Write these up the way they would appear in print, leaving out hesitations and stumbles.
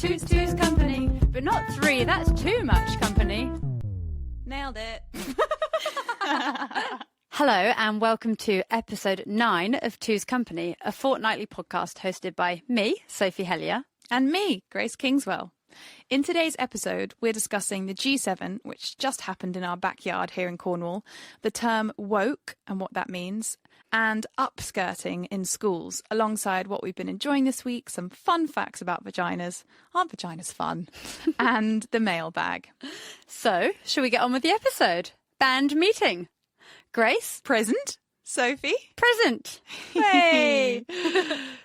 Two's company, but not three. That's too much company. Nailed it. Hello and welcome to episode 9 of Two's Company, a fortnightly podcast hosted by me, Sophie Hellyer. And me, Grace Kingswell. In today's episode, we're discussing the G7, which just happened in our backyard here in Cornwall, the term woke and what that means, and upskirting in schools, alongside what we've been enjoying this week, some fun facts about vaginas. Aren't vaginas fun? And the mailbag. So, shall we get on with the episode? Band meeting. Grace? Present. Sophie? Present. Hey!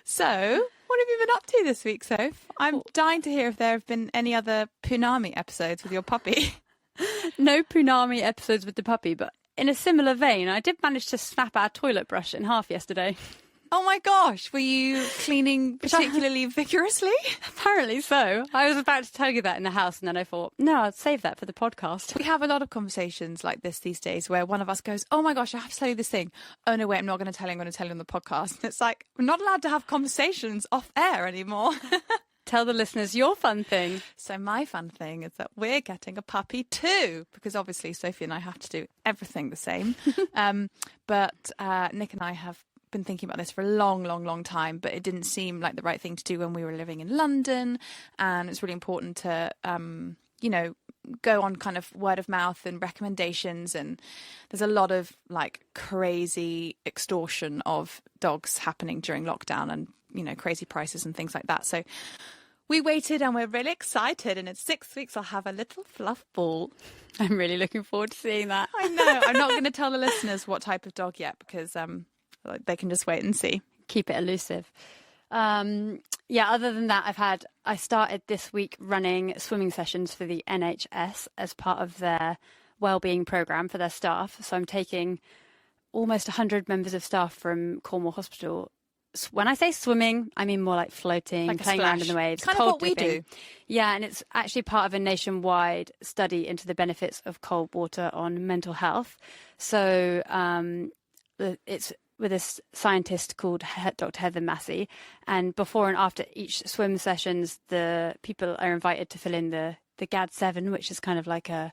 So, what have you been up to this week, Soph? I'm dying to hear if there have been any other Punami episodes with your puppy. No Punami episodes with the puppy, but in a similar vein, I did manage to snap our toilet brush in half yesterday. Oh my gosh, were you cleaning particularly vigorously? Apparently so. I was about to tell you that in the house, and then I thought, no, I'll save that for the podcast. We have a lot of conversations like this these days where one of us goes, oh my gosh, I have to tell you this thing. Oh no, wait, I'm not going to tell you, I'm going to tell you on the podcast. And it's like, we're not allowed to have conversations off air anymore. Tell the listeners your fun thing. So my fun thing is that we're getting a puppy too, because obviously Sophie and I have to do everything the same. But Nick and I have been thinking about this for a long time, but it didn't seem like the right thing to do when we were living in London, and it's really important to go on kind of word of mouth and recommendations, and there's a lot of like crazy extortion of dogs happening during lockdown, and crazy prices and things like that. So we waited and we're really excited, and in 6 weeks I'll have a little fluff ball. I'm really looking forward to seeing that. I know. I'm not going to tell the listeners what type of dog yet, because they can just wait and see. Keep it elusive. Other than that, I started this week running swimming sessions for the NHS as part of their wellbeing programme for their staff. So I'm taking almost 100 members of staff from Cornwall Hospital. When I say swimming, I mean more like floating, like playing around in the waves. Kind of what we do. Yeah, and it's actually part of a nationwide study into the benefits of cold water on mental health. So it's with a scientist called Dr. Heather Massey, and before and after each swim sessions, the people are invited to fill in the GAD-7, which is kind of like a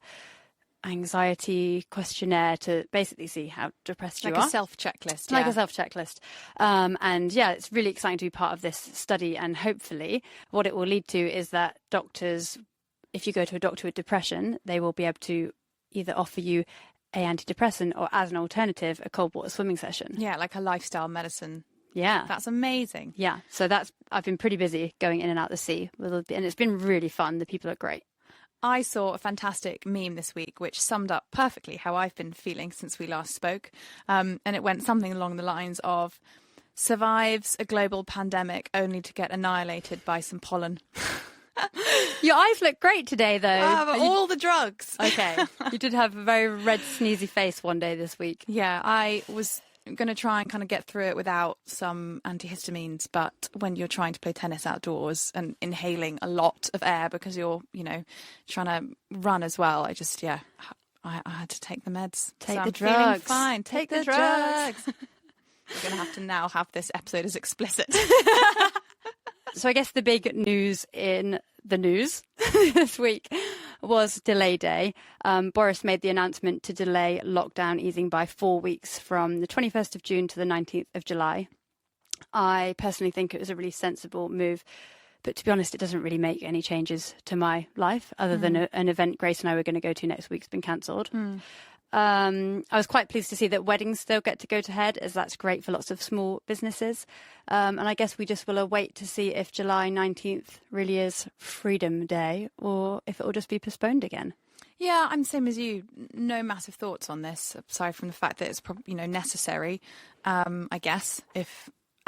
anxiety questionnaire to basically see how depressed you are. Like a self-checklist. Like a self-checklist. It's really exciting to be part of this study, and hopefully what it will lead to is that doctors, if you go to a doctor with depression, they will be able to either offer you a antidepressant or, as an alternative, a cold water swimming session. Yeah, like a lifestyle medicine. Yeah. That's amazing. Yeah. So I've been pretty busy going in and out the sea, and it's been really fun. The people are great. I saw a fantastic meme this week which summed up perfectly how I've been feeling since we last spoke. And it went something along the lines of, survives a global pandemic only to get annihilated by some pollen. Your eyes look great today, though. All the drugs. Okay. You did have a very red, sneezy face one day this week. Yeah, I was going to try and kind of get through it without some antihistamines, but when you're trying to play tennis outdoors and inhaling a lot of air because you're, trying to run as well, I had to take the meds. Take the drugs. Fine. Take the drugs. We're going to have to now have this episode as explicit. So I guess the big news in the news this week was delay day. Boris made the announcement to delay lockdown easing by 4 weeks from the 21st of June to the 19th of July. I personally think it was a really sensible move, but to be honest, it doesn't really make any changes to my life other than an event Grace and I were going to go to next week's been cancelled. I was quite pleased to see that weddings still get to go to head, as that's great for lots of small businesses. And I guess we just will await to see if July 19th really is Freedom Day or if it will just be postponed again. Yeah, I'm the same as you. No massive thoughts on this, aside from the fact that it's probably necessary, I guess.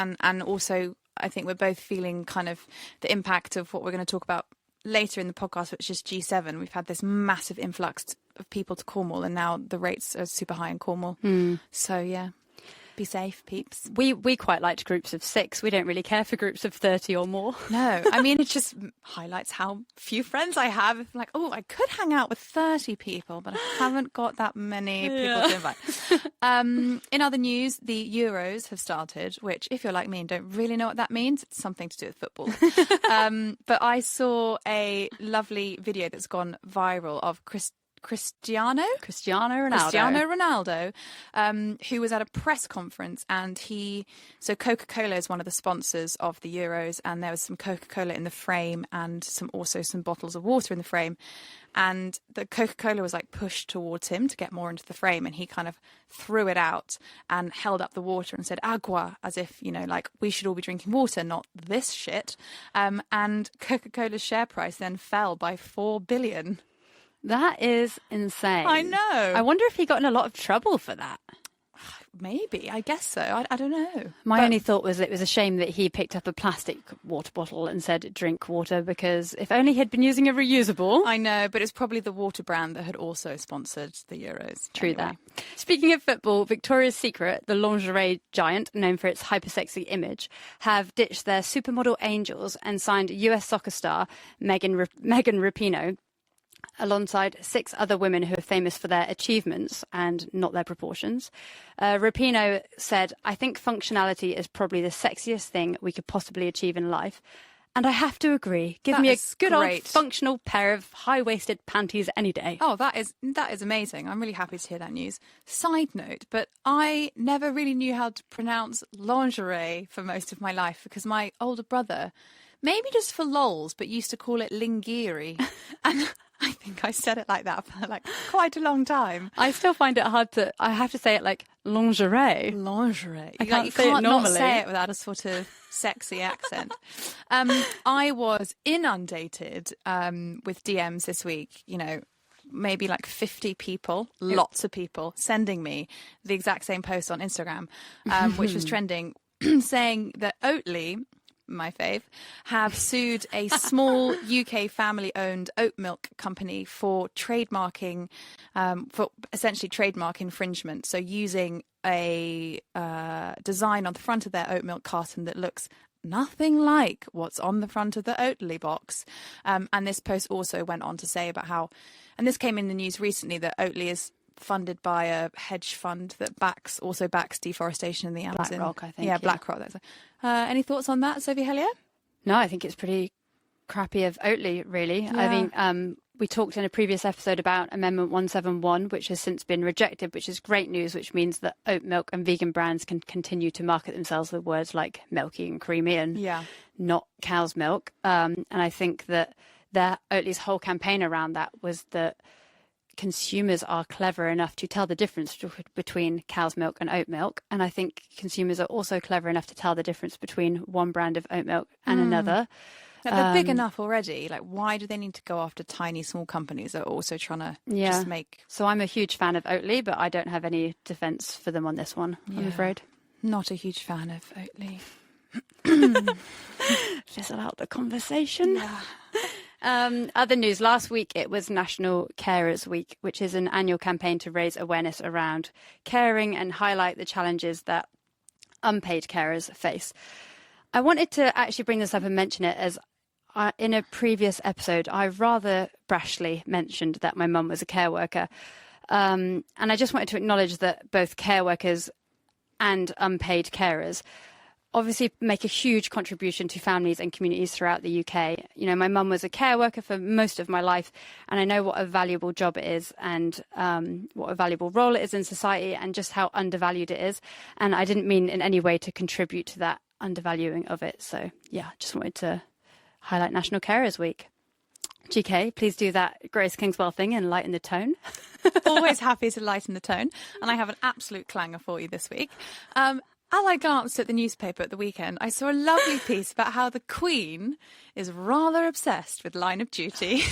And also, I think we're both feeling kind of the impact of what we're going to talk about later in the podcast, which is G7. We've had this massive influx of people to Cornwall, and now the rates are super high in Cornwall. So, yeah. Be safe, peeps. We quite liked groups of 6. We don't really care for groups of 30 or more. No, I mean, it just highlights how few friends I have. If I'm like, oh, I could hang out with 30 people, but I haven't got that many people to invite. In other news, the Euros have started, which, if you're like me and don't really know what that means, it's something to do with football. But I saw a lovely video that's gone viral of Cristiano Ronaldo, who was at a press conference, and so Coca-Cola is one of the sponsors of the Euros, and there was some Coca-Cola in the frame and also some bottles of water in the frame, and the Coca-Cola was like pushed towards him to get more into the frame, and he kind of threw it out and held up the water and said agua, as if, like we should all be drinking water, not this shit. And Coca-Cola's share price then fell by 4 billion. That is insane. I know. I wonder if he got in a lot of trouble for that. Maybe. I guess so. I don't know. My only thought was it was a shame that he picked up a plastic water bottle and said drink water, because if only he'd been using a reusable. I know, but it's probably the water brand that had also sponsored the Euros. True that. Speaking of football, Victoria's Secret, the lingerie giant known for its hypersexy image, have ditched their supermodel angels and signed US soccer star Megan Rapinoe alongside 6 other women who are famous for their achievements and not their proportions. Rapinoe said, "I think functionality is probably the sexiest thing we could possibly achieve in life. And I have to agree. Give me a good old functional pair of high-waisted panties any day." Oh, that is amazing. I'm really happy to hear that news. Side note, but I never really knew how to pronounce lingerie for most of my life, because my older brother, maybe just for lols, but used to call it lingerie. And I think I said it like that for quite a long time. I still find it hard I have to say it like lingerie. Lingerie. I can't you say can't it normally. not say it without a sort of sexy accent. I was inundated with DMs this week, maybe 50 people, lots of people sending me the exact same post on Instagram, which was trending, saying that Oatly, my fave, have sued a small UK family-owned oat milk company for trademarking, for essentially trademark infringement. So using a design on the front of their oat milk carton that looks nothing like what's on the front of the Oatly box. And this post also went on to say about how, and this came in the news recently, that Oatly is funded by a hedge fund that also backs deforestation in the Amazon. BlackRock, I think. Yeah, BlackRock. Any thoughts on that, Sophie Hellyer? No, I think it's pretty crappy of Oatly, really. Yeah. I mean, we talked in a previous episode about Amendment 171, which has since been rejected, which is great news, which means that oat milk and vegan brands can continue to market themselves with words like milky and creamy and not cow's milk. And I think that Oatly's whole campaign around that was that consumers are clever enough to tell the difference between cow's milk and oat milk. And I think consumers are also clever enough to tell the difference between one brand of oat milk and another. They're big enough already. Why do they need to go after tiny, small companies that are also trying to just make... So I'm a huge fan of Oatly, but I don't have any defence for them on this one, I'm afraid. Not a huge fan of Oatly. Fizzle out the conversation. Yeah. Other news. Last week it was National Carers Week, which is an annual campaign to raise awareness around caring and highlight the challenges that unpaid carers face. I wanted to actually bring this up and mention it as in a previous episode, I rather brashly mentioned that my mum was a care worker. And I just wanted to acknowledge that both care workers and unpaid carers obviously make a huge contribution to families and communities throughout the UK. My mum was a care worker for most of my life, and I know what a valuable job it is and what a valuable role it is in society and just how undervalued it is. And I didn't mean in any way to contribute to that undervaluing of it. So, yeah, just wanted to highlight National Carers Week. GK, please do that Grace Kingswell thing and lighten the tone. Always happy to lighten the tone. And I have an absolute clanger for you this week. As I glanced at the newspaper at the weekend, I saw a lovely piece about how the Queen is rather obsessed with Line of Duty.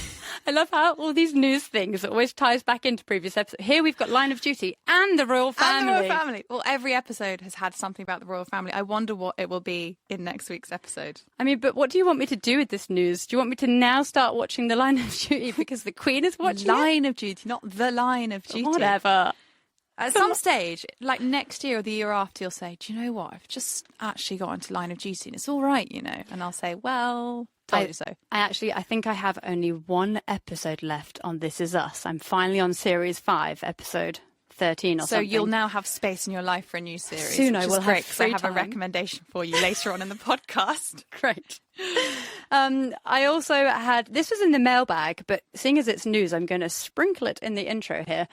I love how all these news things always ties back into previous episodes. Here we've got Line of Duty and the Royal Family. And the Royal Family. Well, every episode has had something about the Royal Family. I wonder what it will be in next week's episode. I mean, but what do you want me to do with this news? Do you want me to now start watching the Line of Duty because the Queen is watching Line of Duty, not the Line of Duty. Whatever. At some stage, like next year or the year after, you'll say, do you know what? I've just actually got into Line of Duty and it's all right, you know. And I'll say, well, told you so. I think I have only one episode left on This Is Us. I'm finally on series 5, episode 13 or something. So you'll now have space in your life for a new series. Soon I will have free I have time. a recommendation for you later on in the podcast. Great. I also had, this was in the mailbag, but seeing as it's news, I'm going to sprinkle it in the intro here.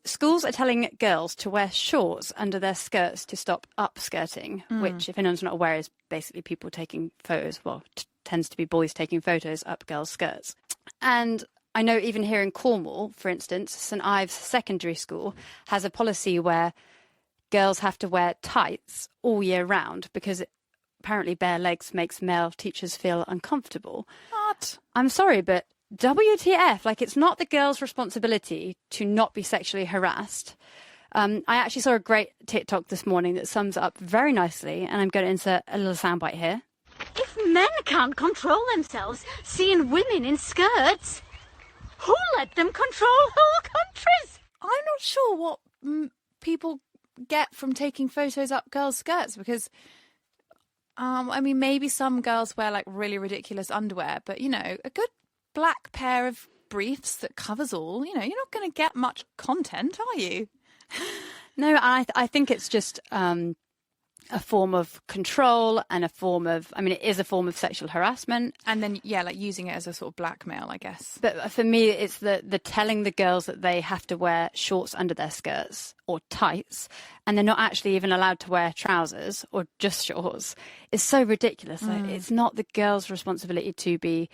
Schools are telling girls to wear shorts under their skirts to stop upskirting, which, if anyone's not aware, is basically people taking photos. Well, tends to be boys taking photos up girls' skirts. And I know even here in Cornwall, for instance, St Ives Secondary School has a policy where girls have to wear tights all year round because apparently bare legs makes male teachers feel uncomfortable. What? I'm sorry, but WTF? Like, it's not the girl's responsibility to not be sexually harassed. I actually saw a great TikTok this morning that sums it up very nicely, and I'm going to insert a little soundbite here. If men can't control themselves, seeing women in skirts, who let them control whole countries? I'm not sure what people get from taking photos up girls' skirts because, I mean, maybe some girls wear like really ridiculous underwear, but, you know, a good black pair of briefs that covers all, you know, you're not going to get much content, are you? No, I think it's just a form of control and a form of, I mean, it is a form of sexual harassment. And then, yeah, like using it as a sort of blackmail, I guess. But for me, it's the telling the girls that they have to wear shorts under their skirts or tights, and they're not actually even allowed to wear trousers or just shorts. It's so ridiculous. Like, it's not the girls' responsibility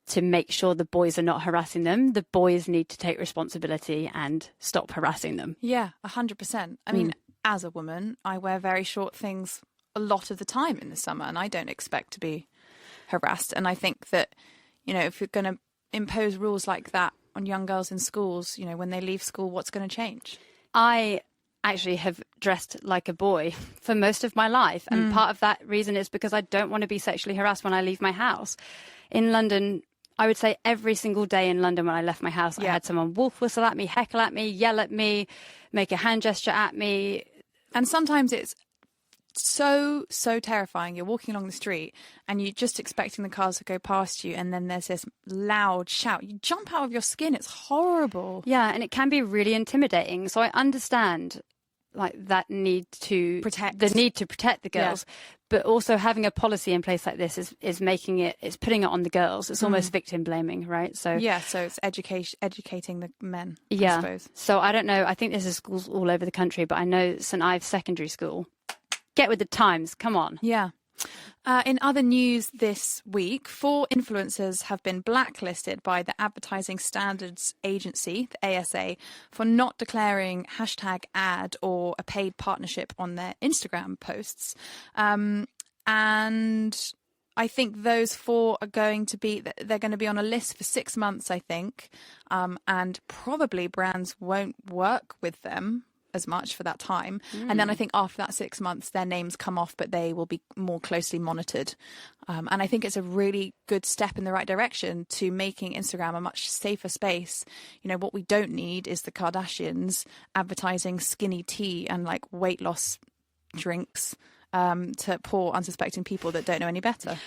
to make sure the boys are not harassing them. The boys need to take responsibility and stop harassing them. Yeah, 100%. I mean, as a woman, I wear very short things a lot of the time in the summer, and I don't expect to be harassed. And I think that, you know, if you're going to impose rules like that on young girls in schools, you know, when they leave school, what's going to change? I actually have dressed like a boy for most of my life. And part of that reason is because I don't want to be sexually harassed when I leave my house. In London, I would say every single day in London when I left my house, I had someone wolf whistle at me, heckle at me, yell at me, make a hand gesture at me. And sometimes it's so terrifying. You're walking along the street and you're just expecting the cars to go past you, and then there's this loud shout. You jump out of your skin. It's horrible. Yeah, and it can be really intimidating. So I understand like that need to protect the girls, but also having a policy in place like this is making it's putting it on the girls. It's almost victim blaming, right? So so it's educating the men, I suppose. So I don't know, I think this is schools all over the country, but I know St Ives Secondary School, get with the times, come on. Yeah. In other news this week, 4 influencers have been blacklisted by the Advertising Standards Agency, the ASA, for not declaring #ad or a paid partnership on their Instagram posts. And I think those 4 are they're going to be on a list for 6 months, I think. And probably brands won't work with them as much for that time. And then I think after that 6 months, their names come off, but they will be more closely monitored. And I think it's a really good step in the right direction to making Instagram a much safer space. You know, what we don't need is the Kardashians advertising skinny tea and like weight loss drinks to poor unsuspecting people that don't know any better.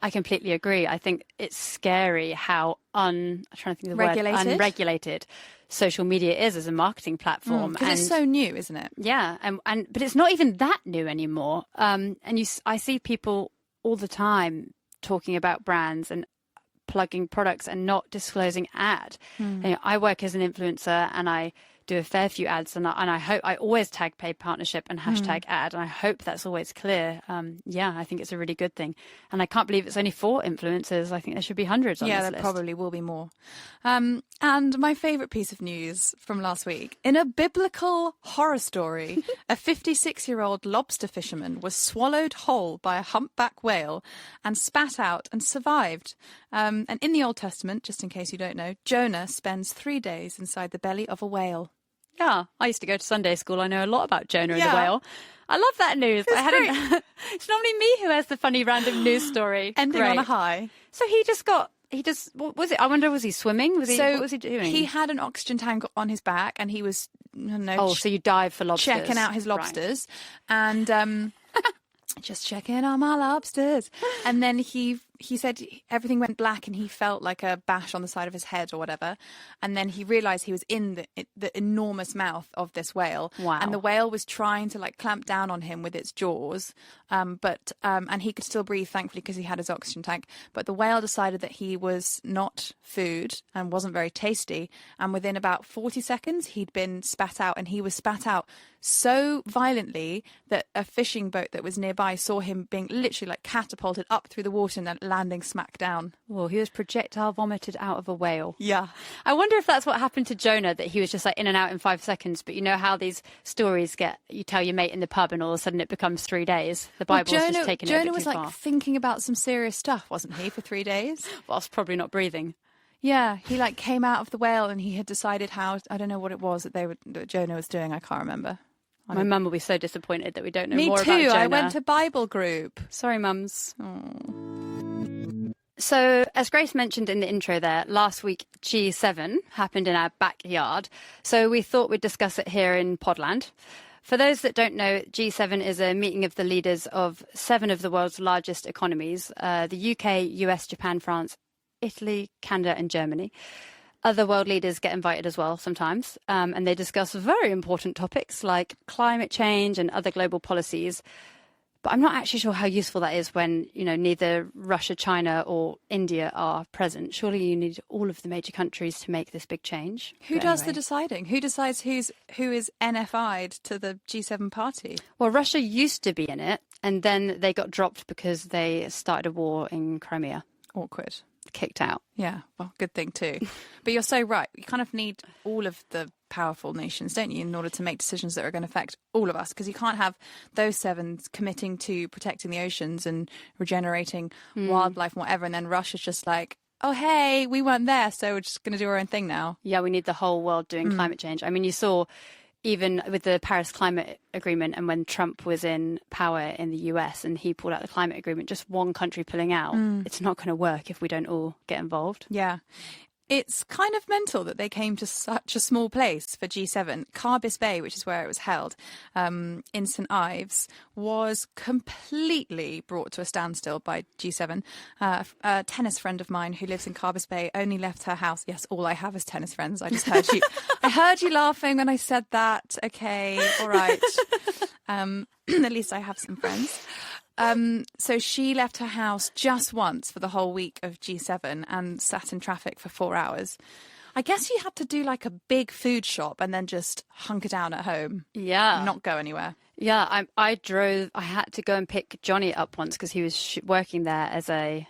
I completely agree. I think it's scary how unregulated social media is as a marketing platform. Because it's so new, isn't it? Yeah, but it's not even that new anymore. I see people all the time talking about brands and plugging products and not disclosing ad. You know, I work as an influencer and I do a fair few ads, and I hope I always tag paid partnership and #ad, and I hope that's always clear. I think it's a really good thing, and I can't believe it's only 4 influencers. I think there should be hundreds on this list. Yeah, there probably will be more. And my favourite piece of news from last week, in a biblical horror story, a 56-year-old lobster fisherman was swallowed whole by a humpback whale and spat out and survived. And in the Old Testament, just in case you don't know, Jonah spends 3 days inside the belly of a whale. Yeah, I used to go to Sunday school. I know a lot about Jonah and the whale. I love that news. It's normally me who has the funny random news story. Ending on a high. So he just got he just, what was it? I wonder, was he swimming? What was he doing? He had an oxygen tank on his back, and he was, so you dive for lobsters. checking out his lobsters, right. And just checking on my lobsters. And then he said everything went black and he felt like a bash on the side of his head or whatever. And then he realised he was in the enormous mouth of this whale. Wow. And the whale was trying to like clamp down on him with its jaws. But he could still breathe, thankfully, because he had his oxygen tank. But the whale decided that he was not food and wasn't very tasty. And within about 40 seconds, he'd been spat out, and he was spat out so violently that a fishing boat that was nearby saw him being literally like catapulted up through the water and then landing smack down. Well, he was projectile vomited out of a whale. Yeah. I wonder if that's what happened to Jonah, that he was just like in and out in 5 seconds. But you know how these stories get, you tell your mate in the pub and all of a sudden it becomes 3 days. The Bible's just taken it a bit Jonah was too like far. thinking about some serious stuff, wasn't he, for 3 days? Whilst probably not breathing. Yeah, he like came out of the whale and he had decided how, I don't know what it was that Jonah was doing. I can't remember. My mum will be so disappointed that we don't know Me more too. about Jonah. I went to Bible group. Sorry, mums. Oh. So, as Grace mentioned in the intro there, last week G7 happened in our backyard. So we thought we'd discuss it here in Podland. For those that don't know, G7 is a meeting of the leaders of 7 of the world's largest economies, the UK, US, Japan, France, Italy, Canada and Germany. Other world leaders get invited as well sometimes, and they discuss very important topics like climate change and other global policies. But I'm not actually sure how useful that is when, neither Russia, China or India are present. Surely you need all of the major countries to make this big change. Who does the deciding? Who decides who is NFI'd to the G7 party? Well, Russia used to be in it, and then they got dropped because they started a war in Crimea. Awkward. Kicked out. Yeah, well, good thing too. But you're so right. You kind of need all of the powerful nations, don't you, in order to make decisions that are going to affect all of us? Because you can't have those 7 committing to protecting the oceans and regenerating wildlife and whatever, and then Russia's just like, oh, hey, we weren't there, so we're just going to do our own thing now. Yeah, we need the whole world doing climate change. I mean, you saw even with the Paris Climate Agreement and when Trump was in power in the US and he pulled out the climate agreement, just one country pulling out, it's not going to work if we don't all get involved. Yeah. It's kind of mental that they came to such a small place for G7. Carbis Bay, which is where it was held, in St Ives, was completely brought to a standstill by G7. A tennis friend of mine who lives in Carbis Bay only left her house. Yes, all I have is tennis friends. I just heard you. I heard you laughing when I said that. Okay, all right. At least I have some friends. So she left her house just once for the whole week of G7 and sat in traffic for 4 hours. I guess you had to do like a big food shop and then just hunker down at home. Yeah. Not go anywhere. Yeah, I had to go and pick Johnny up once because he was working there as a...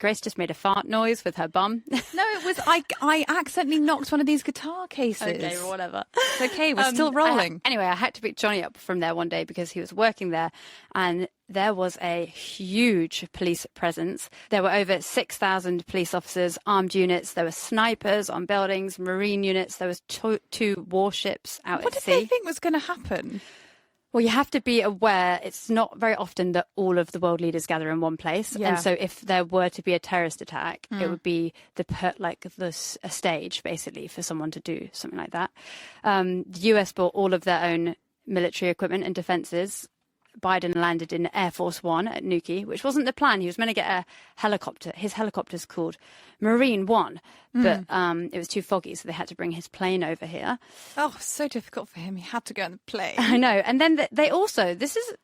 Grace just made a fart noise with her bum. No, it was I accidentally knocked one of these guitar cases. Okay, or whatever. It's okay, we're still rolling. Anyway, I had to pick Johnny up from there one day because he was working there and there was a huge police presence. There were over 6,000 police officers, armed units. There were snipers on buildings, marine units. There was two warships out What at did sea. they think was going to happen? Well, you have to be aware. It's not very often that all of the world leaders gather in one place, Yeah. and so if there were to be a terrorist attack, it would be a stage basically for someone to do something like that. The US bought all of their own military equipment and defences. Biden landed in Air Force One at Newquay, which wasn't the plan. He was meant to get a helicopter. His helicopter's called Marine One, but it was too foggy, so they had to bring his plane over here. Oh, so difficult for him. He had to go on the plane. I know. And then they also, this is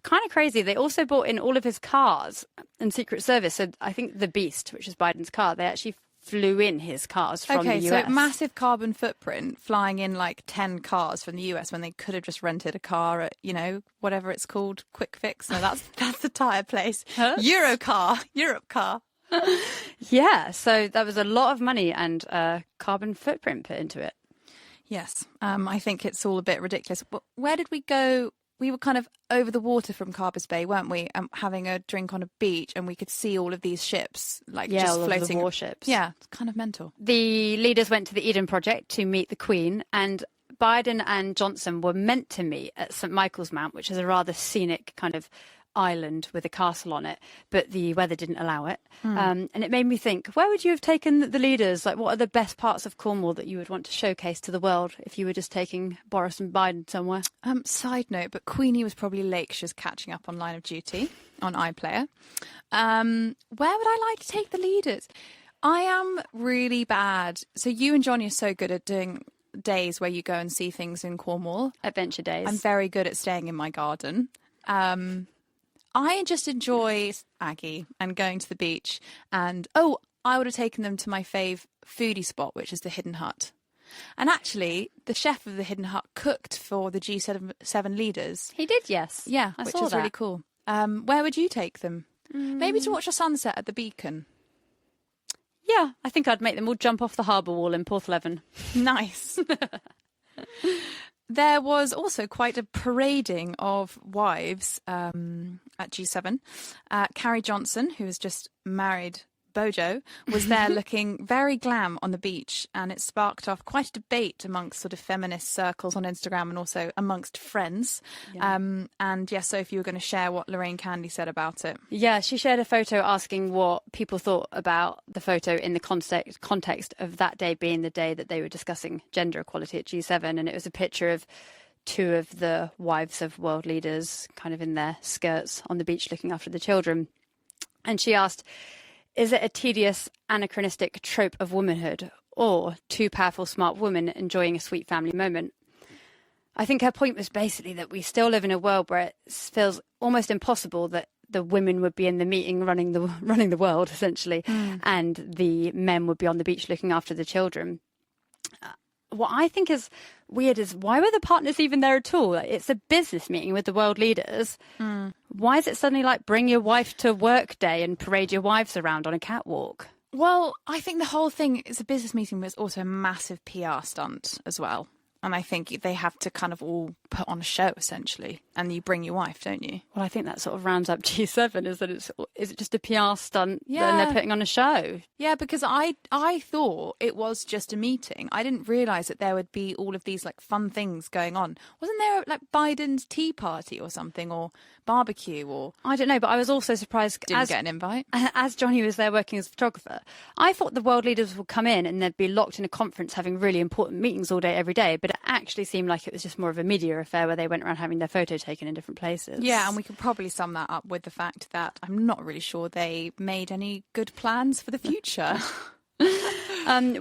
kind of crazy, they also bought in all of his cars and Secret Service. So I think the Beast, which is Biden's car, they actually flew in his cars from the US. Okay, so massive carbon footprint flying in like 10 cars from the US when they could have just rented a car at, whatever it's called, Quick Fix. No, that's the tyre place. Huh? Europe car. Yeah, so that was a lot of money and carbon footprint put into it. Yes, I think it's all a bit ridiculous. But where did we go? We were kind of over the water from Carbis Bay, weren't we? Having a drink on a beach, and we could see all of these ships, just all floating. of the warships. Yeah, it's kind of mental. The leaders went to the Eden Project to meet the Queen, and Biden and Johnson were meant to meet at St Michael's Mount, which is a rather scenic kind of island with a castle on it, but the weather didn't allow it. And it made me think, where would you have taken the leaders? Like, what are the best parts of Cornwall that you would want to showcase to the world if you were just taking Boris and Biden somewhere? Side note, but Queenie was probably late. She was catching up on Line of Duty on iPlayer. Where would I like to take the leaders? I am really bad. So you and Johnny are so good at doing days where you go and see things in Cornwall. Adventure days. I'm very good at staying in my garden. I just enjoy Aggie and going to the beach. And, I would have taken them to my fave foodie spot, which is the Hidden Hut. And actually, the chef of the Hidden Hut cooked for the G7 leaders. He did, yes. Yeah, I which saw is that. really cool. Where would you take them? Maybe to watch a sunset at the Beacon. Yeah, I think I'd make them all jump off the harbour wall in Porthleven. Nice. There was also quite a parading of wives at G7. Carrie Johnson, who has just married Bojo, was there looking very glam on the beach, and it sparked off quite a debate amongst sort of feminist circles on Instagram and also amongst friends. Yeah. Sophie, you were going to share what Lorraine Candy said about it. Yeah, she shared a photo asking what people thought about the photo in the context of that day being the day that they were discussing gender equality at G7, and it was a picture of two of the wives of world leaders kind of in their skirts on the beach looking after the children. And she asked, is it a tedious, anachronistic trope of womanhood, or two powerful, smart women enjoying a sweet family moment? I think her point was basically that we still live in a world where it feels almost impossible that the women would be in the meeting running the world, essentially, and the men would be on the beach looking after the children. What I think is weird is, why were the partners even there at all? It's a business meeting with the world leaders. Why is it suddenly like bring your wife to work day and parade your wives around on a catwalk? Well, I think the whole thing is a business meeting, but it's also a massive PR stunt as well. And I think they have to kind of all put on a show, essentially. And you bring your wife, don't you? Well, I think that sort of rounds up G7, is it just a PR stunt Yeah. and they're putting on a show? Yeah, because I thought it was just a meeting. I didn't realise that there would be all of these like fun things going on. Wasn't there like Biden's tea party or something, or barbecue, or... I don't know, but I was also surprised. Didn't get an invite. As Johnny was there working as a photographer, I thought the world leaders would come in and they'd be locked in a conference having really important meetings all day, every day. But it actually seemed like it was just more of a media affair where they went around having their photo taken in different places. Yeah, and we could probably sum that up with the fact that I'm not really sure they made any good plans for the future.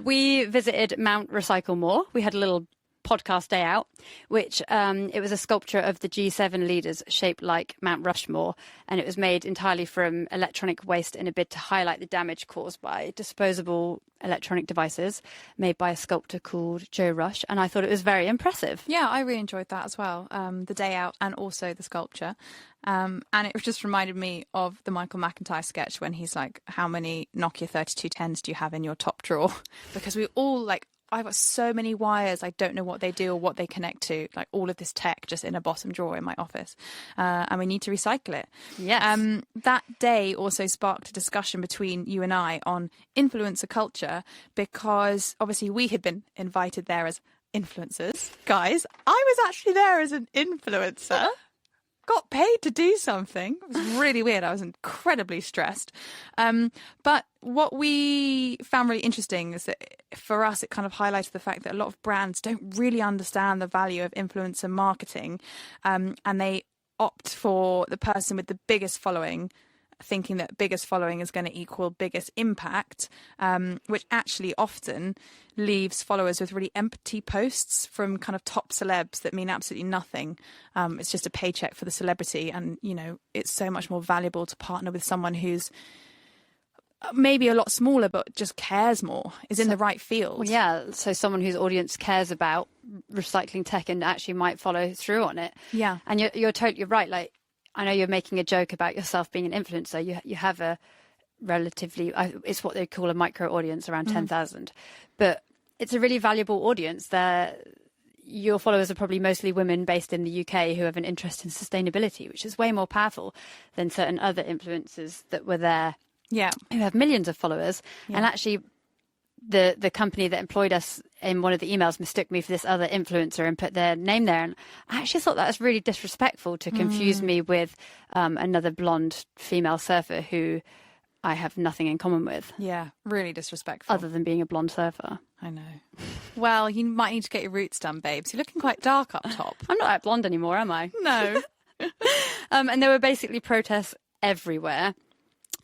We visited Mount Recycle More. We had a little podcast day out, which it was a sculpture of the G7 leaders shaped like Mount Rushmore, and it was made entirely from electronic waste in a bid to highlight the damage caused by disposable electronic devices made by a sculptor called Joe Rush, and I thought it was very impressive. Yeah, I really enjoyed that as well, the day out and also the sculpture. And it just reminded me of the Michael McIntyre sketch when he's like, how many Nokia 3210s do you have in your top drawer? Because we all like, I've got so many wires, I don't know what they do or what they connect to, like all of this tech just in a bottom drawer in my office. And we need to recycle it. Yes. That day also sparked a discussion between you and I on influencer culture, because obviously we had been invited there as influencers. Guys, I was actually there as an influencer. Got paid to do something. It was really weird. I was incredibly stressed. But what we found really interesting is that for us, it kind of highlighted the fact that a lot of brands don't really understand the value of influencer marketing. And they opt for the person with the biggest following, thinking that biggest following is going to equal biggest impact, which actually often leaves followers with really empty posts from kind of top celebs that mean absolutely nothing. It's just a paycheck for the celebrity, and you know, it's so much more valuable to partner with someone who's maybe a lot smaller but just cares more, is in the right field. Well, yeah, so someone whose audience cares about recycling tech and actually might follow through on it. Yeah. And you're totally right. Like, I know you're making a joke about yourself being an influencer. You have a relatively, it's what they call a micro audience, around 10,000. But it's a really valuable audience. Your followers are probably mostly women based in the UK who have an interest in sustainability, which is way more powerful than certain other influencers that were there, Yeah. who have millions of followers. Yeah. And actually, the company that employed us in one of the emails mistook me for this other influencer and put their name there. And I actually thought that was really disrespectful to confuse me with another blonde female surfer who I have nothing in common with. Yeah, really disrespectful. Other than being a blonde surfer. I know. Well, you might need to get your roots done, babes. You're looking quite dark up top. I'm not that blonde anymore, am I? No. And there were basically protests everywhere.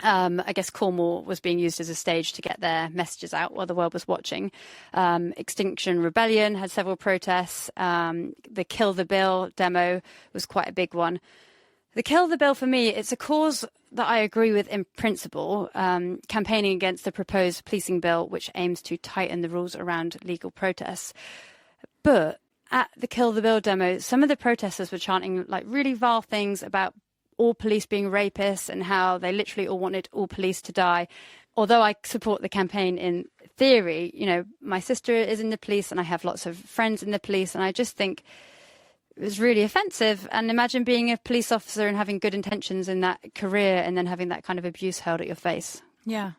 I guess Cornwall was being used as a stage to get their messages out while the world was watching. Extinction Rebellion had several protests. The Kill the Bill demo was quite a big one. The Kill the Bill, for me, it's a cause that I agree with in principle, campaigning against the proposed policing bill, which aims to tighten the rules around legal protests. But at the Kill the Bill demo, some of the protesters were chanting like really vile things about all police being rapists and how they literally all wanted all police to die. Although I support the campaign in theory, you know, my sister is in the police and I have lots of friends in the police, and I just think it was really offensive. And imagine being a police officer and having good intentions in that career and then having that kind of abuse hurled at your face. Yeah,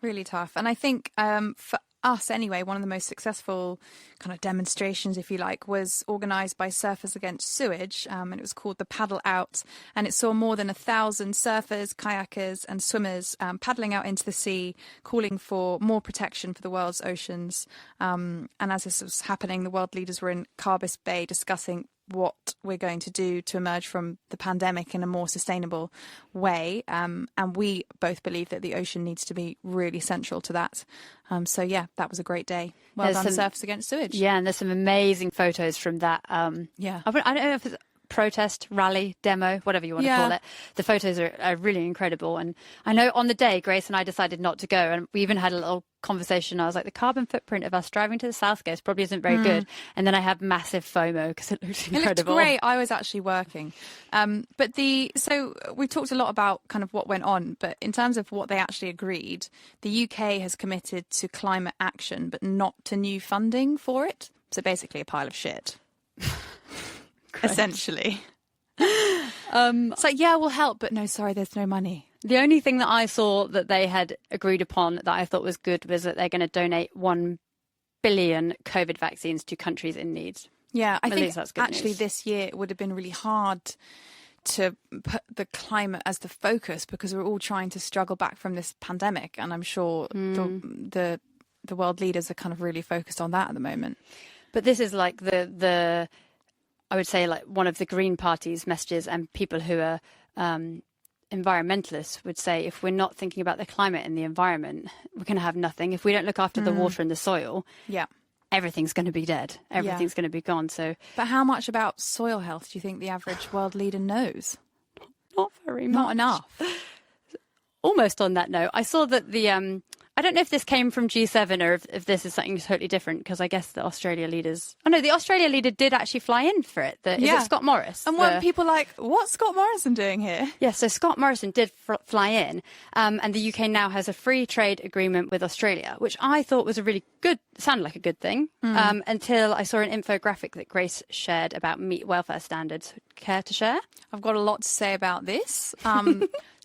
really tough. And I think for us anyway, one of the most successful kind of demonstrations, if you like, was organised by Surfers Against Sewage, and it was called the Paddle Out, and it saw more than 1,000 surfers, kayakers and swimmers paddling out into the sea, calling for more protection for the world's oceans. And as this was happening, the world leaders were in Carbis Bay discussing what we're going to do to emerge from the pandemic in a more sustainable way. And we both believe that the ocean needs to be really central to that. So, yeah, that was a great day. Well done, Surfers Against Sewage. Yeah, and there's some amazing photos from that. Yeah. I don't know if it's protest, rally, demo, whatever you want to call it. The photos are really incredible. And I know on the day, Grace and I decided not to go. And we even had a little conversation. I was like, the carbon footprint of us driving to the South Coast probably isn't very good. And then I had massive FOMO because it looked incredible. It looked great. I was actually working. So we talked a lot about kind of what went on, but in terms of what they actually agreed, the UK has committed to climate action, but not to new funding for it. So basically a pile of shit. Essentially. It's like, yeah, we'll help, but no, sorry, there's no money. The only thing that I saw that they had agreed upon that I thought was good was that they're going to donate 1 billion COVID vaccines to countries in need. Yeah, I think that's good actually news. this year it would have been really hard to put the climate as the focus because we're all trying to struggle back from this pandemic. And I'm sure the world leaders are kind of really focused on that at the moment. But this is like the I would say like one of the Green Party's messages, and people who are environmentalists would say if we're not thinking about the climate and the environment, we're going to have nothing. If we don't look after the water and the soil, everything's going to be dead. Everything's going to be gone. So, but how much about soil health do you think the average world leader knows? Not very much. Not enough. Almost on that note, I saw that the I don't know if this came from G7 or if this is something totally different, because I guess the Australia leaders... Oh, no, the Australia leader did actually fly in for it. Is it Scott Morris? And weren't people like, what's Scott Morrison doing here? Yeah, so Scott Morrison did fly in, and the UK now has a free trade agreement with Australia, which I thought was a really good, sounded like a good thing, until I saw an infographic that Grace shared about meat welfare standards. Care to share? I've got a lot to say about this.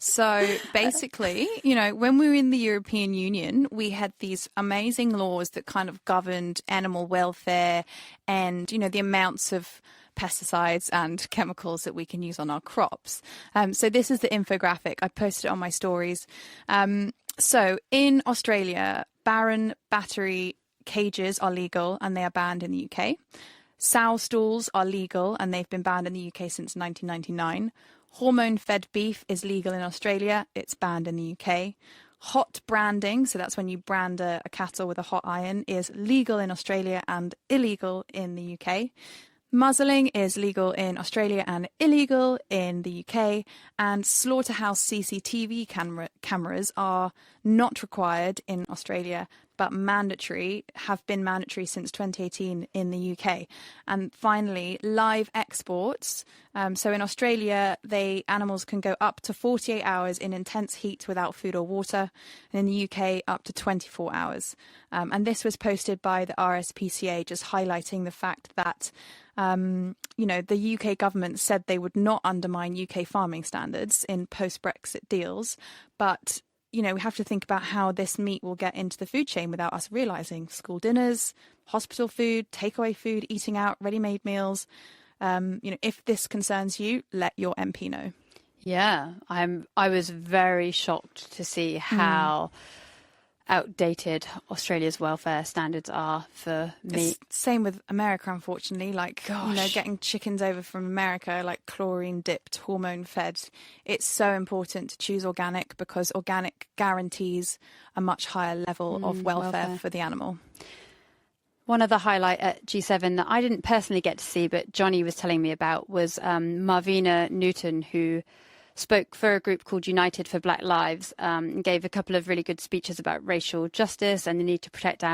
So basically, you know, when we were in the European Union, we had these amazing laws that kind of governed animal welfare and, you know, the amounts of pesticides and chemicals that we can use on our crops. So this is the infographic. I posted it on my stories. So in Australia, barren battery cages are legal and they are banned in the UK. Sow stalls are legal and they've been banned in the UK since 1999. Hormone-fed beef is legal in Australia. It's banned in the UK. Hot branding, so that's when you brand a cattle with a hot iron, is legal in Australia and illegal in the UK. Muzzling is legal in Australia and illegal in the UK. And slaughterhouse CCTV cameras are not required in Australia, but have been mandatory since 2018 in the UK. And finally, live exports. So in Australia, animals can go up to 48 hours in intense heat without food or water. And in the UK, up to 24 hours. And this was posted by the RSPCA, just highlighting the fact that, you know, the UK government said they would not undermine UK farming standards in post-Brexit deals, but we have to think about how this meat will get into the food chain without us realising. School dinners, hospital food, takeaway food, eating out, ready-made meals. If this concerns you, let your MP know. Yeah, I was very shocked to see how outdated Australia's welfare standards are for meat. Same with America, unfortunately. Gosh. Getting chickens over from America, like chlorine dipped, hormone fed. It's so important to choose organic because organic guarantees a much higher level of welfare for the animal. One other highlight at G7 that I didn't personally get to see, but Johnny was telling me about, was Marvina Newton, who spoke for a group called United for Black Lives, and gave a couple of really good speeches about racial justice and the need to protect our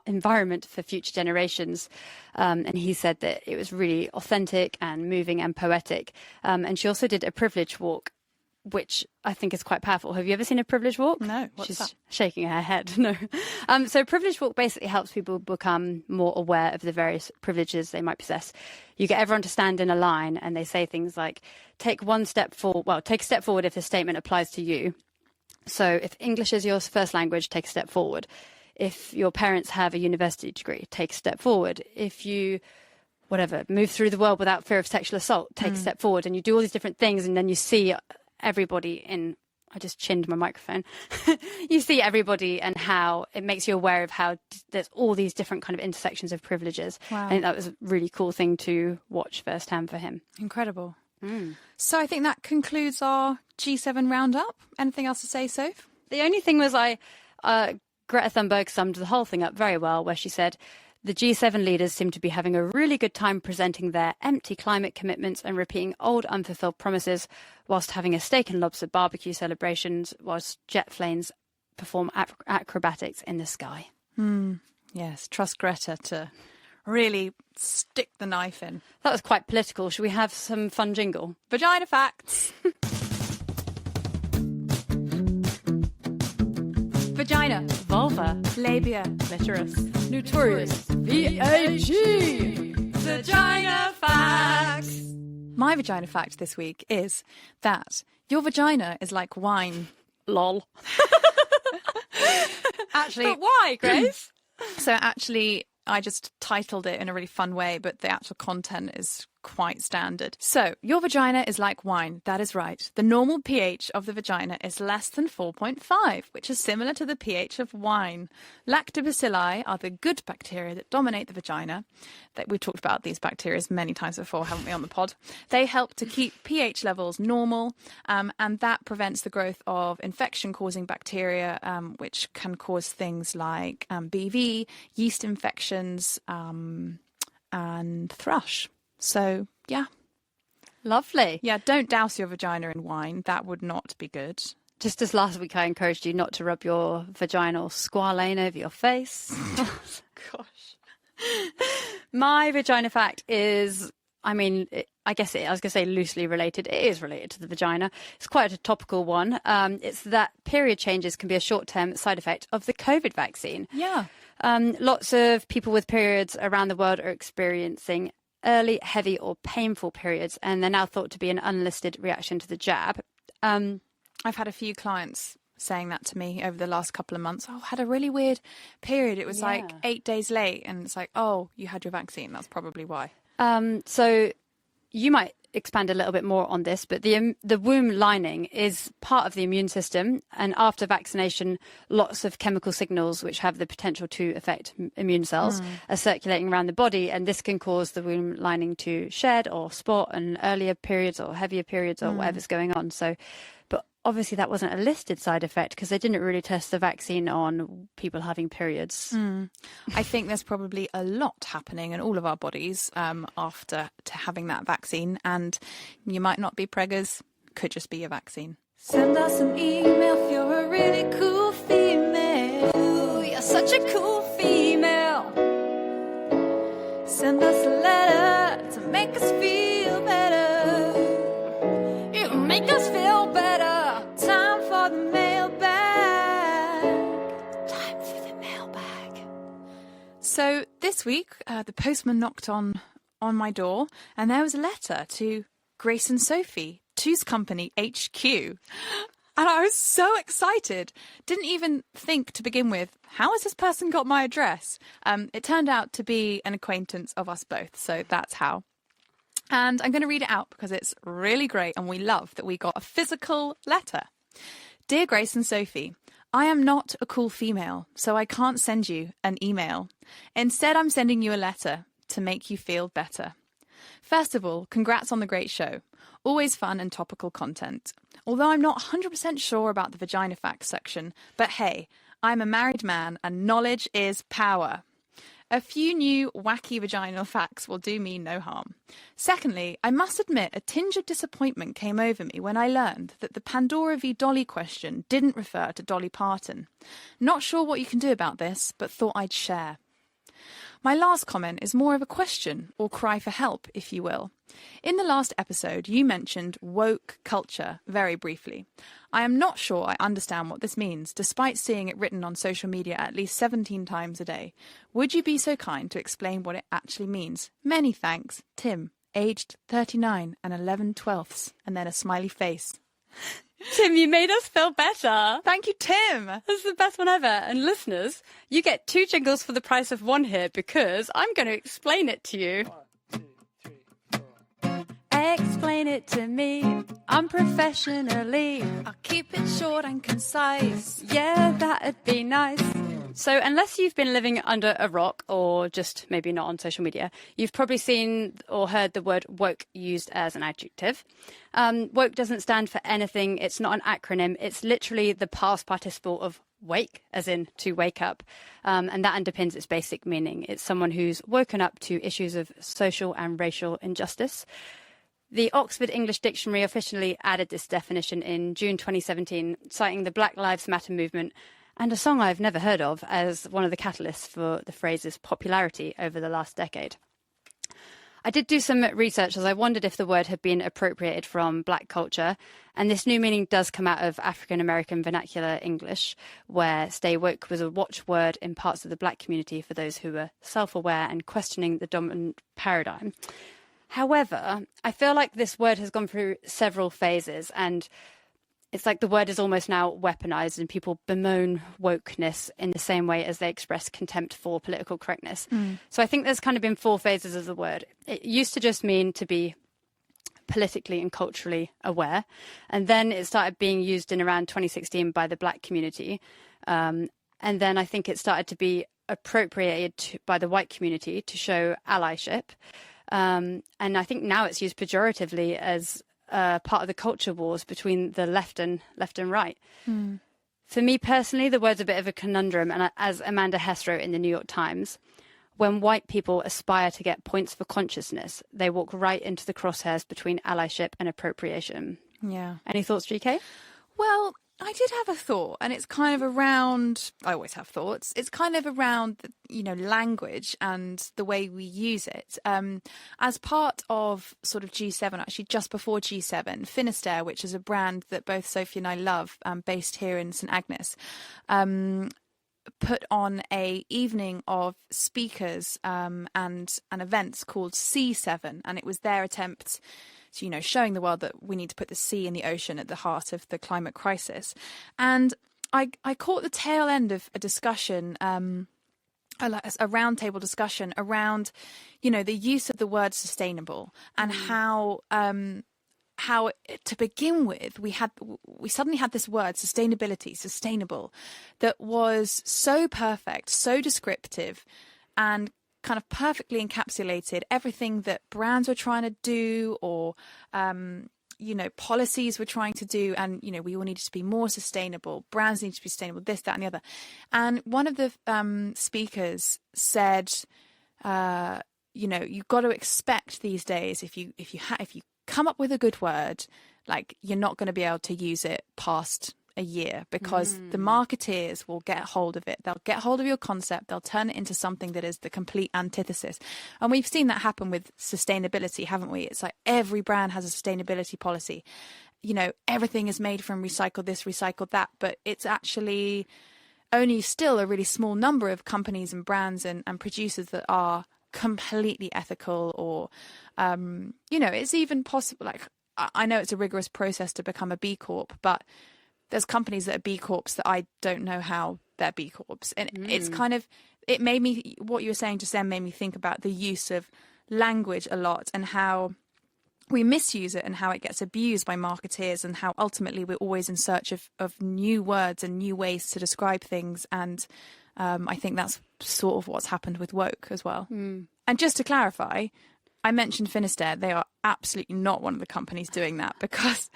environment for future generations. And he said that it was really authentic and moving and poetic. And she also did a privilege walk, which I think is quite powerful. Have you ever seen a privilege walk? No. What's She's that? shaking her head. No. So privilege walk basically helps people become more aware of the various privileges they might possess. You get everyone to stand in a line and they say things like, take a step forward if the statement applies to you. So if English is your first language, take a step forward. If your parents have a university degree, take a step forward. If you move through the world without fear of sexual assault, take a step forward. And you do all these different things, and then you see everybody I just chinned my microphone. You see everybody and how it makes you aware of how there's all these different kind of intersections of privileges. Wow. I think that was a really cool thing to watch firsthand for him. Incredible. So I think that concludes our G7 roundup. Anything else to say, Soph? The only thing was Greta Thunberg summed the whole thing up very well, where she said, the G7 leaders seem to be having a really good time presenting their empty climate commitments and repeating old unfulfilled promises whilst having a steak and lobster barbecue celebrations whilst jet planes perform acrobatics in the sky. Yes, trust Greta to really stick the knife in. That was quite political. Should we have some fun jingle? Vagina facts. Vagina, Vulva, labia, clitoris, notorious, VAG. vagina facts. My vagina fact this week is that your vagina is like wine. Lol. Actually, But why, Grace? So actually, I just titled it in a really fun way, but the actual content is quite standard. So, your vagina is like wine. That is right. The normal pH of the vagina is less than 4.5, which is similar to the pH of wine. Lactobacilli are the good bacteria that dominate the vagina. We've talked about these bacteria many times before, haven't we, on the pod? They help to keep pH levels normal, and that prevents the growth of infection-causing bacteria, which can cause things like BV, yeast infections, and thrush. So, yeah. Lovely. Yeah, don't douse your vagina in wine. That would not be good. Just as last week I encouraged you not to rub your vaginal squalane over your face. Gosh. My vagina fact is, I was going to say loosely related. It is related to the vagina. It's quite a topical one. It's that period changes can be a short-term side effect of the COVID vaccine. Yeah. Lots of people with periods around the world are experiencing early, heavy or painful periods, and they're now thought to be an unlisted reaction to the jab. I've had a few clients saying that to me over the last couple of months. I had a really weird period. It was like 8 days late, and it's like, oh, you had your vaccine. That's probably why. So you might expand a little bit more on this, but the womb lining is part of the immune system, and after vaccination, lots of chemical signals which have the potential to affect immune cells are circulating around the body, and this can cause the womb lining to shed or spot in earlier periods or heavier periods or whatever's going on. So, but obviously that wasn't a listed side effect because they didn't really test the vaccine on people having periods. I think there's probably a lot happening in all of our bodies after having that vaccine, and you might not be preggers, could just be your vaccine. Send us an email if you're a really cool female. Ooh, you're such a cool female. Send us a letter to make us feel better. You make us feel better. Time for the mailbag. Time for the mailbag. So this week, the postman knocked on my door, and there was a letter to Grace and Sophie, Two's Company HQ. And I was so excited. Didn't even think to begin with, how has this person got my address? It turned out to be an acquaintance of us both. So that's how. And I'm going to read it out because it's really great. And we love that we got a physical letter. Dear Grace and Sophie, I am not a cool female, so I can't send you an email. Instead, I'm sending you a letter to make you feel better. First of all, congrats on the great show. Always fun and topical content. Although I'm not 100% sure about the vagina facts section, but hey, I'm a married man and knowledge is power. A few new wacky vaginal facts will do me no harm. Secondly, I must admit a tinge of disappointment came over me when I learned that the Pandora v Dolly question didn't refer to Dolly Parton. Not sure what you can do about this, but thought I'd share. My last comment is more of a question, or cry for help, if you will. In the last episode, you mentioned woke culture very briefly. I am not sure I understand what this means, despite seeing it written on social media at least 17 times a day. Would you be so kind to explain what it actually means? Many thanks, Tim, aged 39 and 11/12, and then a smiley face. Tim, you made us feel better. Thank you, Tim. That's the best one ever. And listeners, you get 2 jingles for the price of 1 here because I'm going to explain it to you. 1, 2, 3, 4. Explain it to me unprofessionally. I'll keep it short and concise. Yeah, that'd be nice. So unless you've been living under a rock or just maybe not on social media, you've probably seen or heard the word woke used as an adjective. Woke doesn't stand for anything. It's not an acronym. It's literally the past participle of wake, as in to wake up. And that underpins its basic meaning. It's someone who's woken up to issues of social and racial injustice. The Oxford English Dictionary officially added this definition in June 2017, citing the Black Lives Matter movement and a song I've never heard of as one of the catalysts for the phrase's popularity over the last decade. I did do some research as I wondered if the word had been appropriated from black culture, and this new meaning does come out of African American vernacular English, where stay woke was a watchword in parts of the black community for those who were self-aware and questioning the dominant paradigm. However, I feel like this word has gone through several phases, and it's like the word is almost now weaponized and people bemoan wokeness in the same way as they express contempt for political correctness. So I think there's kind of been 4 phases of the word. It used to just mean to be politically and culturally aware. And then it started being used in around 2016 by the black community. And then I think it started to be appropriated by the white community to show allyship. And I think now it's used pejoratively as part of the culture wars between the left and right. For me personally, the word's a bit of a conundrum, and as Amanda Hess wrote in the New York Times, when white people aspire to get points for consciousness, they walk right into the crosshairs between allyship and appropriation. Yeah. Any thoughts, GK? Well, I did have a thought, and it's kind of around, I always have thoughts, it's kind of around, language and the way we use it. As part of sort of G7, actually just before G7, Finisterre, which is a brand that both Sophie and I love, based here in St Agnes, put on a evening of speakers and events called C7, and it was their attempt to, showing the world that we need to put the sea and the ocean at the heart of the climate crisis. And I caught the tail end of a discussion, a roundtable discussion around, the use of the word sustainable and how to begin with, we suddenly had this word sustainability, sustainable, that was so perfect, so descriptive, and kind of perfectly encapsulated everything that brands were trying to do, or policies were trying to do, and we all needed to be more sustainable, brands need to be sustainable, this, that and the other. And one of the speakers said, you've got to expect these days, if you come up with a good word, like, you're not going to be able to use it past a year, because the marketeers will get hold of it. They'll get hold of your concept. They'll turn it into something that is the complete antithesis. And we've seen that happen with sustainability, haven't we? It's like every brand has a sustainability policy. Everything is made from recycle this, recycle that, but it's actually only still a really small number of companies and brands and producers that are completely ethical, or, it's even possible. Like, I know it's a rigorous process to become a B Corp, but there's companies that are B Corps that I don't know how they're B Corps. And it's kind of, it made me, what you were saying just then made me think about the use of language a lot and how we misuse it and how it gets abused by marketeers and how ultimately we're always in search of new words and new ways to describe things. And I think that's sort of what's happened with woke as well. And just to clarify, I mentioned Finisterre. They are absolutely not one of the companies doing that because,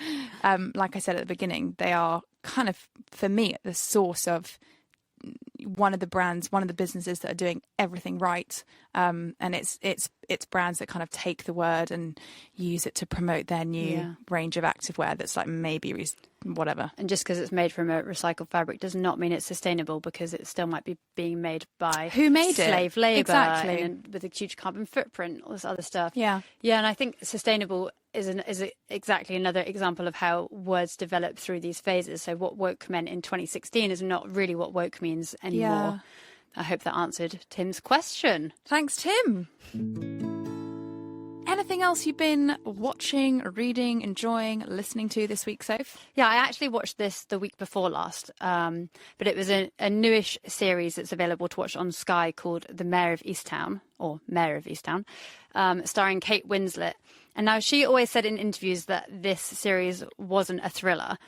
like I said at the beginning, they are kind of, for me, at the source of one of the brands, one of the businesses that are doing everything right. And it's brands that kind of take the word and use it to promote their new range of activewear that's like maybe whatever. And just because it's made from a recycled fabric does not mean it's sustainable, because it still might be being made by who made slave labour, exactly, and with a huge carbon footprint, all this other stuff. Yeah, and I think sustainable is exactly another example of how words develop through these phases. So what woke meant in 2016 is not really what woke means anymore. Yeah. I hope that answered Tim's question. Thanks, Tim. Anything else you've been watching, reading, enjoying, listening to this week, Soph? Yeah, I actually watched this the week before last, but it was a newish series that's available to watch on Sky called The Mayor of Easttown, or Mayor of Easttown, starring Kate Winslet. And now she always said in interviews that this series wasn't a thriller.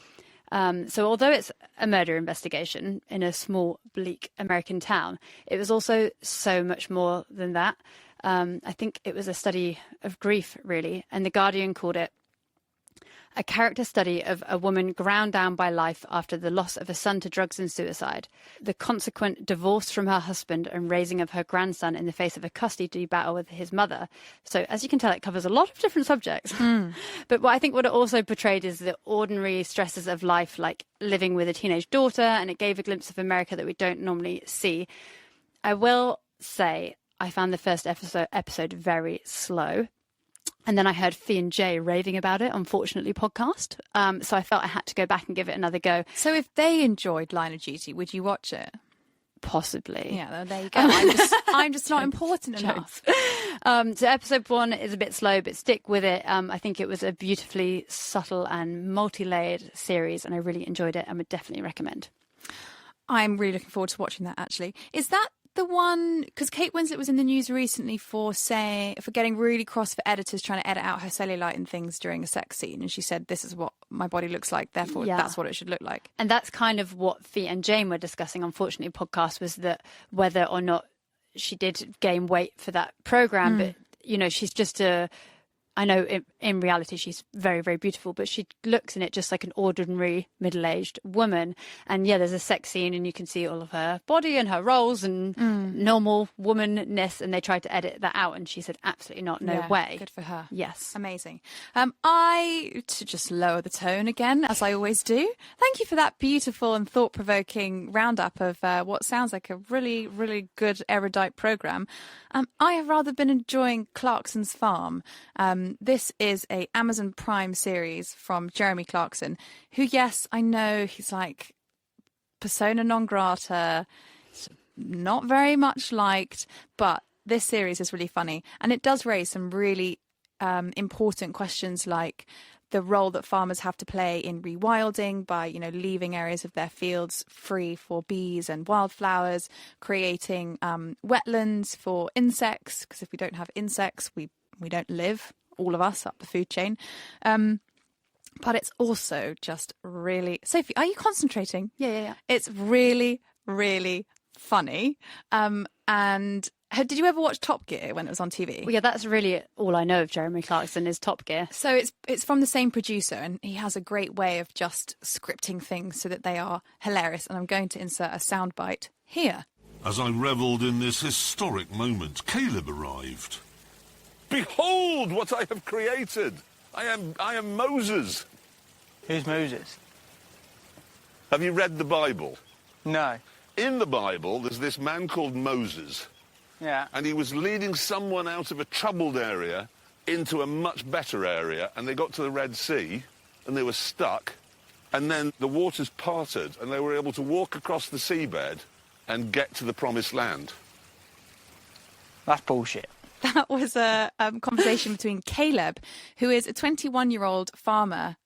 So although it's a murder investigation in a small, bleak American town, it was also so much more than that. I think it was a study of grief, really. And The Guardian called it a character study of a woman ground down by life after the loss of a son to drugs and suicide, the consequent divorce from her husband and raising of her grandson in the face of a custody battle with his mother. So as you can tell, it covers a lot of different subjects. But what it also portrayed is the ordinary stresses of life, like living with a teenage daughter, and it gave a glimpse of America that we don't normally see. I will say I found the first episode very slow. And then I heard Fee and Jay raving about it on Fortnightly podcast. So I felt I had to go back and give it another go. So if they enjoyed Line of Duty, would you watch it? Possibly. Yeah, well, there you go. I'm just not important enough. So episode 1 is a bit slow, but stick with it. I think it was a beautifully subtle and multi-layered series, and I really enjoyed it and would definitely recommend. I'm really looking forward to watching that, actually. Is that the one, because Kate Winslet was in the news recently for getting really cross for editors trying to edit out her cellulite and things during a sex scene, and she said, this is what my body looks like, therefore that's what it should look like. And that's kind of what Fee and Jane were discussing on Fortunately podcast, was that whether or not she did gain weight for that program, but she's just I know in reality she's very, very beautiful, but she looks in it just like an ordinary middle-aged woman. And yeah, there's a sex scene and you can see all of her body and her rolls and normal womanness, and they tried to edit that out and she said absolutely not, no way. Good for her. Yes. Amazing. To just lower the tone again, as I always do, thank you for that beautiful and thought-provoking roundup of what sounds like a really, really good erudite programme. I have rather been enjoying Clarkson's Farm. This is a Amazon Prime series from Jeremy Clarkson, who, yes, I know he's like persona non grata, not very much liked, but this series is really funny. And it does raise some really important questions, like the role that farmers have to play in rewilding by, leaving areas of their fields free for bees and wildflowers, creating wetlands for insects, because if we don't have insects, we don't live, all of us, up the food chain. But it's also just really... Sophie, are you concentrating? Yeah. It's really, really funny. And did you ever watch Top Gear when it was on TV? Well, yeah, that's really all I know of Jeremy Clarkson is Top Gear. So it's from the same producer, and he has a great way of just scripting things so that they are hilarious. And I'm going to insert a soundbite here. As I revelled in this historic moment, Caleb arrived. Behold what I have created! I am Moses. Who's Moses? Have you read the Bible? No. In the Bible, there's this man called Moses. Yeah. And he was leading someone out of a troubled area into a much better area, and they got to the Red Sea, and they were stuck, and then the waters parted, and they were able to walk across the seabed and get to the Promised Land. That's bullshit. That was a conversation between Caleb, who is a 21-year-old farmer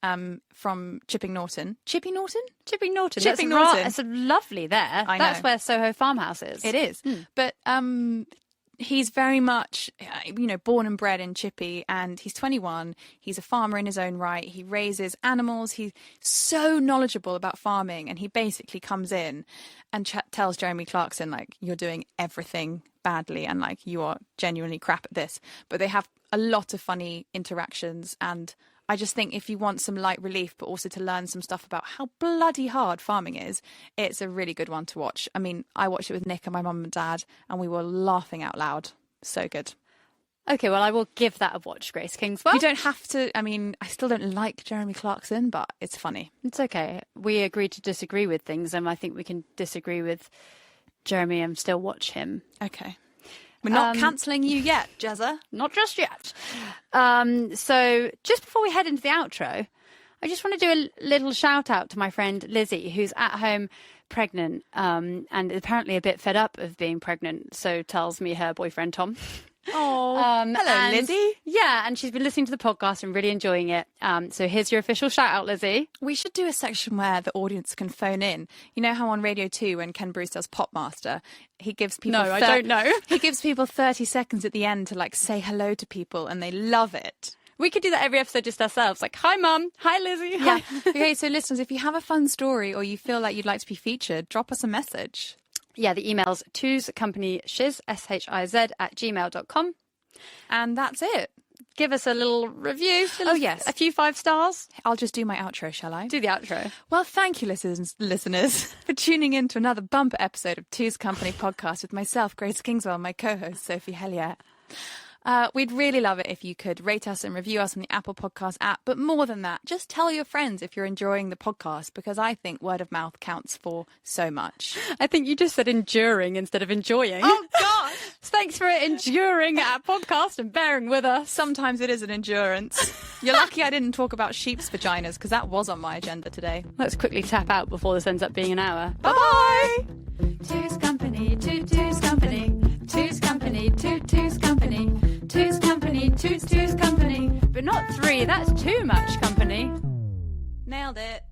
from Chipping Norton. Chipping Norton? Chipping Norton. Chipping Norton. It's lovely there. I know. That's where Soho Farmhouse is. It is. But he's very much, born and bred in Chippy, and he's 21. He's a farmer in his own right. He raises animals. He's so knowledgeable about farming, and he basically comes in and tells Jeremy Clarkson, like, you're doing everything badly and, like, you are genuinely crap at this. But they have a lot of funny interactions, and I just think if you want some light relief, but also to learn some stuff about how bloody hard farming is, it's a really good one to watch. I mean, I watched it with Nick and my mum and dad, and we were laughing out loud. So good. Okay, well, I will give that a watch, Grace Kingswell. You don't have to. I mean, I still don't like Jeremy Clarkson, but it's funny. It's okay. We agree to disagree with things, and I think we can disagree with Jeremy and still watch him. Okay. We're not cancelling you yet, Jezza. Not just yet. So just before we head into the outro, I just want to do a little shout out to my friend Lizzie, who's at home pregnant and apparently a bit fed up of being pregnant. So tells me her boyfriend, Tom. Oh, hello, Lizzie. Yeah, and she's been listening to the podcast and really enjoying it. So here's your official shout out, Lizzie. We should do a section where the audience can phone in. You know how on Radio 2 when Ken Bruce does Popmaster, he gives people... No, I don't know. He gives people 30 seconds at the end to, like, say hello to people, and they love it. We could do that every episode just ourselves. Like, hi, Mum. Hi, Lizzie. Yeah. Okay, so listeners, if you have a fun story or you feel like you'd like to be featured, drop us a message. Yeah, the email's twoscompany.shiz, SHIZ@gmail.com. And that's it. Give us a little review. Yes. A few 5 stars. I'll just do my outro, shall I? Do the outro. Well, thank you, listeners, for tuning in to another bumper episode of Two's Company podcast with myself, Grace Kingswell, and my co-host, Sophie Hellyer. We'd really love it if you could rate us and review us on the Apple Podcast app. But more than that, just tell your friends if you're enjoying the podcast, because I think word of mouth counts for so much. I think you just said enduring instead of enjoying. Oh, gosh! Thanks for enduring our podcast and bearing with us. Sometimes it is an endurance. You're lucky I didn't talk about sheep's vaginas, because that was on my agenda today. Let's quickly tap out before this ends up being an hour. Bye-bye! Two's Company, Two's Company, Two's Company, Two's Company, Two's Company, Two's Company. But not 3, that's too much company. Nailed it.